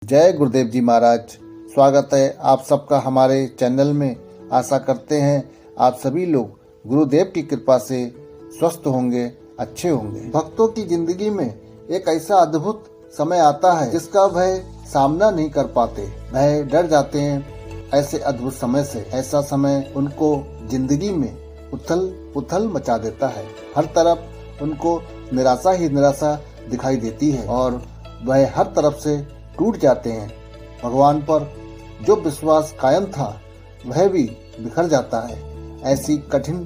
जय गुरुदेव जी महाराज। स्वागत है आप सबका हमारे चैनल में। आशा करते हैं आप सभी लोग गुरुदेव की कृपा से स्वस्थ होंगे, अच्छे होंगे। भक्तों की जिंदगी में एक ऐसा अद्भुत समय आता है जिसका वह सामना नहीं कर पाते, वह डर जाते हैं ऐसे अद्भुत समय से। ऐसा समय उनको जिंदगी में उथल पुथल मचा देता है। हर तरफ उनको निराशा ही निराशा दिखाई देती है और वह हर तरफ से टूट जाते हैं। भगवान पर जो विश्वास कायम था वह भी बिखर जाता है। ऐसी कठिन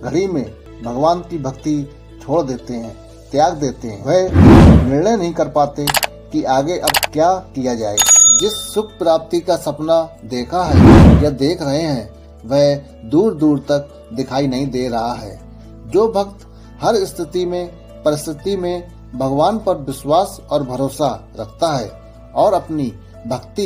घड़ी में भगवान की भक्ति छोड़ देते हैं, त्याग देते हैं। वह निर्णय नहीं कर पाते कि आगे अब क्या किया जाए। जिस सुख प्राप्ति का सपना देखा है या देख रहे हैं वह दूर दूर तक दिखाई नहीं दे रहा है। जो भक्त हर स्थिति में परिस्थिति में भगवान पर विश्वास और भरोसा रखता है और अपनी भक्ति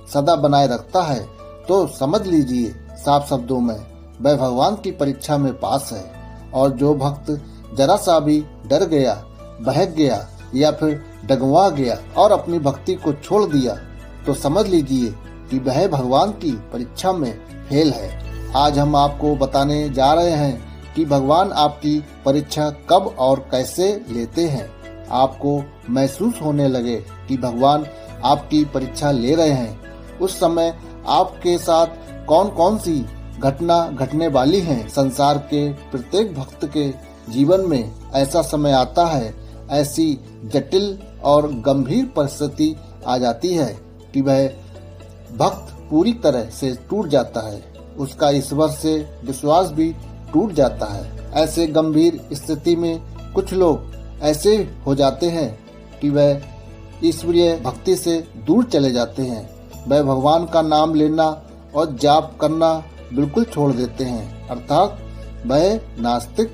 सदा बनाए रखता है तो समझ लीजिए साफ शब्दों में वह भगवान की परीक्षा में पास है। और जो भक्त जरा सा भी डर गया, बहक गया या फिर डगमगा गया और अपनी भक्ति को छोड़ दिया तो समझ लीजिए कि वह भगवान की परीक्षा में फेल है। आज हम आपको बताने जा रहे हैं कि भगवान आपकी परीक्षा कब और कैसे लेते हैं। आपको महसूस होने लगे कि भगवान आपकी परीक्षा ले रहे हैं, उस समय आपके साथ कौन कौन सी घटना घटने वाली है। संसार के प्रत्येक भक्त के जीवन में ऐसा समय आता है, ऐसी जटिल और गंभीर परिस्थिति आ जाती है कि वह भक्त पूरी तरह से टूट जाता है, उसका ईश्वर से विश्वास भी टूट जाता है। ऐसे गंभीर स्थिति में कुछ लोग ऐसे हो जाते हैं कि वह ईश्वरीय भक्ति से दूर चले जाते हैं। वह भगवान का नाम लेना और जाप करना बिल्कुल छोड़ देते हैं, अर्थात वह नास्तिक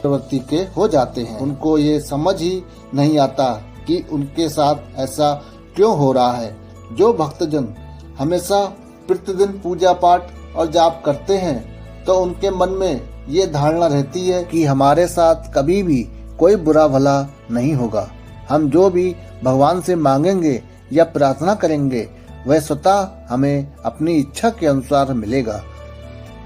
प्रवृत्ति के हो जाते हैं। उनको ये समझ ही नहीं आता कि उनके साथ ऐसा क्यों हो रहा है। जो भक्तजन हमेशा प्रतिदिन पूजा पाठ और जाप करते हैं तो उनके मन में ये धारणा रहती है कि हमारे साथ कभी भी कोई बुरा भला नहीं होगा। हम जो भी भगवान से मांगेंगे या प्रार्थना करेंगे वह स्वतः हमें अपनी इच्छा के अनुसार मिलेगा।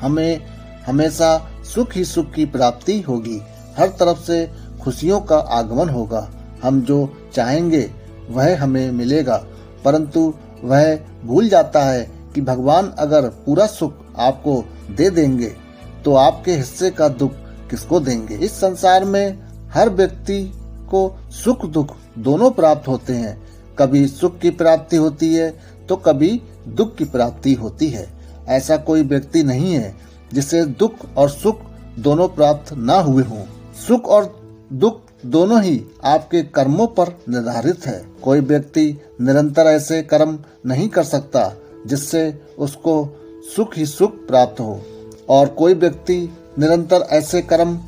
हमें हमेशा सुख ही सुख की प्राप्ति होगी, हर तरफ से खुशियों का आगमन होगा। हम जो चाहेंगे वह हमें मिलेगा, परंतु वह भूल जाता है कि भगवान अगर पूरा सुख आपको दे देंगे तो आपके हिस्से का दुख किसको देंगे। इस संसार में हर व्यक्ति को सुख दुख दोनों प्राप्त होते हैं। कभी सुख की प्राप्ति होती है तो कभी दुख की प्राप्ति होती है। ऐसा कोई व्यक्ति नहीं है जिसे दुख और सुख दोनों प्राप्त ना हुए हों। सुख और दुख दोनों ही आपके कर्मों पर निर्धारित है। कोई व्यक्ति निरंतर ऐसे कर्म नहीं कर सकता जिससे उसको सुख ही सुख प्राप्त हो, और कोई व्यक्ति निरंतर ऐसे कर्म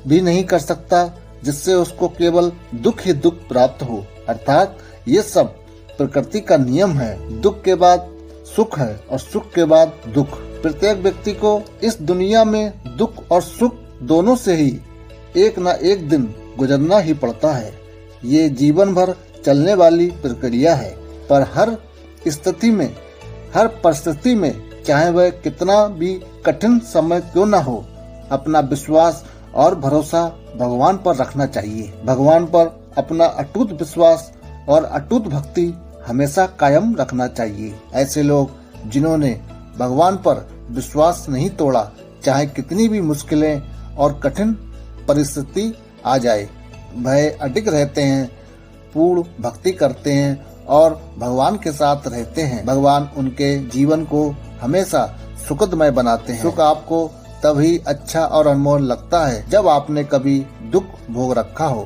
भी नहीं कर सकता जिससे उसको केवल दुख ही दुख प्राप्त हो। अर्थात ये सब प्रकृति का नियम है। दुख के बाद सुख है और सुख के बाद दुख। प्रत्येक व्यक्ति को इस दुनिया में दुख और सुख दोनों से ही एक न एक दिन गुजरना ही पड़ता है। ये जीवन भर चलने वाली प्रक्रिया है। पर हर स्थिति में, हर परिस्थिति में, चाहे वह कितना भी कठिन समय क्यों न हो, अपना विश्वास और भरोसा भगवान पर रखना चाहिए। भगवान पर अपना अटूट विश्वास और अटूट भक्ति हमेशा कायम रखना चाहिए। ऐसे लोग जिन्होंने भगवान पर विश्वास नहीं तोड़ा, चाहे कितनी भी मुश्किलें और कठिन परिस्थिति आ जाए, वह अडिग रहते हैं, पूर्ण भक्ति करते हैं और भगवान के साथ रहते हैं। भगवान उनके जीवन को हमेशा सुखदमय बनाते हैं। सुख आपको तभी अच्छा और अनमोल लगता है जब आपने कभी दुख भोग रखा हो,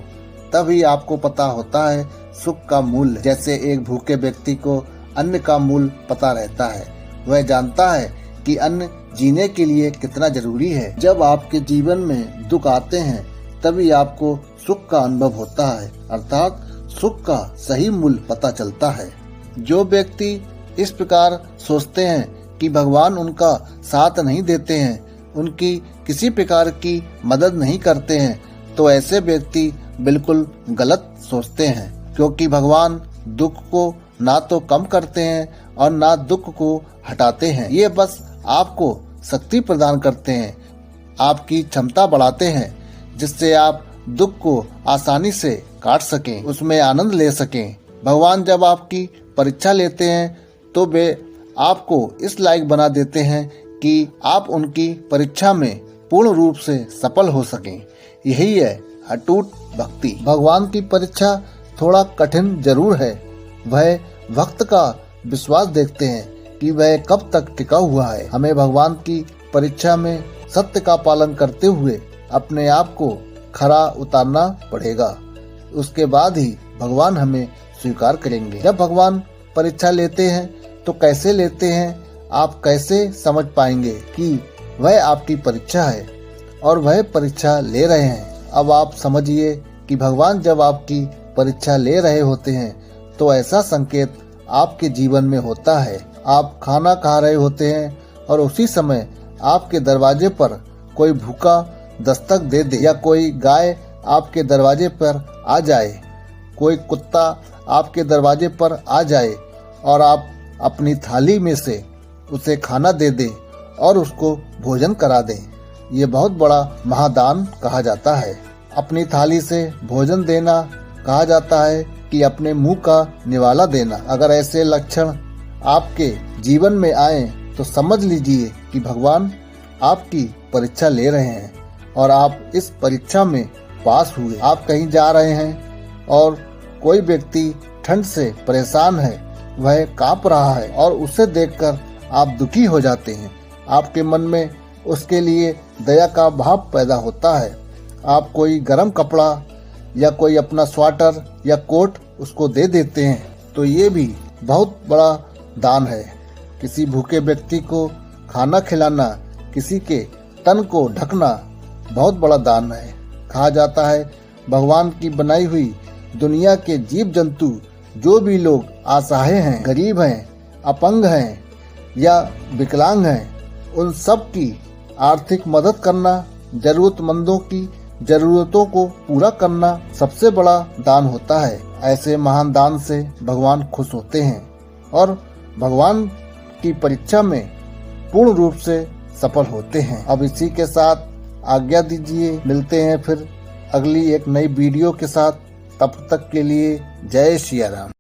तभी आपको पता होता है सुख का मूल्य। जैसे एक भूखे व्यक्ति को अन्न का मूल्य पता रहता है, वह जानता है कि अन्न जीने के लिए कितना जरूरी है। जब आपके जीवन में दुख आते हैं तभी आपको सुख का अनुभव होता है, अर्थात सुख का सही मूल्य पता चलता है। जो व्यक्ति इस प्रकार सोचते हैं कि भगवान उनका साथ नहीं देते हैं, उनकी किसी प्रकार की मदद नहीं करते हैं, तो ऐसे व्यक्ति बिल्कुल गलत सोचते हैं, क्योंकि भगवान दुख को ना तो कम करते हैं और ना दुख को हटाते हैं। ये बस आपको शक्ति प्रदान करते हैं, आपकी क्षमता बढ़ाते हैं, जिससे आप दुख को आसानी से काट सकें, उसमें आनंद ले सकें। भगवान जब आपकी परीक्षा लेते हैं तो वे आपको इस लायक बना देते हैं कि आप उनकी परीक्षा में पूर्ण रूप से सफल हो सकें। यही है अटूट भक्ति। भगवान की परीक्षा थोड़ा कठिन जरूर है। वह भक्त का विश्वास देखते हैं कि वह कब तक टिका हुआ है। हमें भगवान की परीक्षा में सत्य का पालन करते हुए अपने आप को खरा उतारना पड़ेगा। उसके बाद ही भगवान हमें स्वीकार करेंगे। जब भगवान परीक्षा लेते हैं तो कैसे लेते हैं, आप कैसे समझ पाएंगे कि वह आपकी परीक्षा है और वह परीक्षा ले रहे हैं। अब आप समझिए कि भगवान जब आपकी परीक्षा ले रहे होते हैं तो ऐसा संकेत आपके जीवन में होता है। आप खाना खा रहे होते हैं और उसी समय आपके दरवाजे पर कोई भूखा दस्तक दे दे, या कोई गाय आपके दरवाजे पर आ जाए, कोई कुत्ता आपके दरवाजे पर आ जाए और आप अपनी थाली में से उसे खाना दे दे और उसको भोजन करा दें, ये बहुत बड़ा महादान कहा जाता है। अपनी थाली से भोजन देना कहा जाता है कि अपने मुंह का निवाला देना। अगर ऐसे लक्षण आपके जीवन में आए तो समझ लीजिए कि भगवान आपकी परीक्षा ले रहे हैं और आप इस परीक्षा में पास हुए। आप कहीं जा रहे हैं और कोई व्यक्ति ठंड से परेशान है, वह कांप रहा है और उसे देखकर आप दुखी हो जाते हैं। आपके मन में उसके लिए दया का भाव पैदा होता है। आप कोई गर्म कपड़ा या कोई अपना स्वेटर या कोट उसको दे देते हैं, तो ये भी बहुत बड़ा दान है। किसी भूखे व्यक्ति को खाना खिलाना, किसी के तन को ढकना बहुत बड़ा दान है। कहा जाता है भगवान की बनाई हुई दुनिया के जीव जंतु, जो भी लोग असहाय हैं, गरीब हैं, अपंग हैं या विकलांग हैं, उन सब की आर्थिक मदद करना, जरूरतमंदों की जरूरतों को पूरा करना सबसे बड़ा दान होता है। ऐसे महान दान से भगवान खुश होते हैं और भगवान की परीक्षा में पूर्ण रूप से सफल होते हैं। अब इसी के साथ आज्ञा दीजिए, मिलते हैं फिर अगली एक नई वीडियो के साथ। तब तक के लिए जय सिया राम।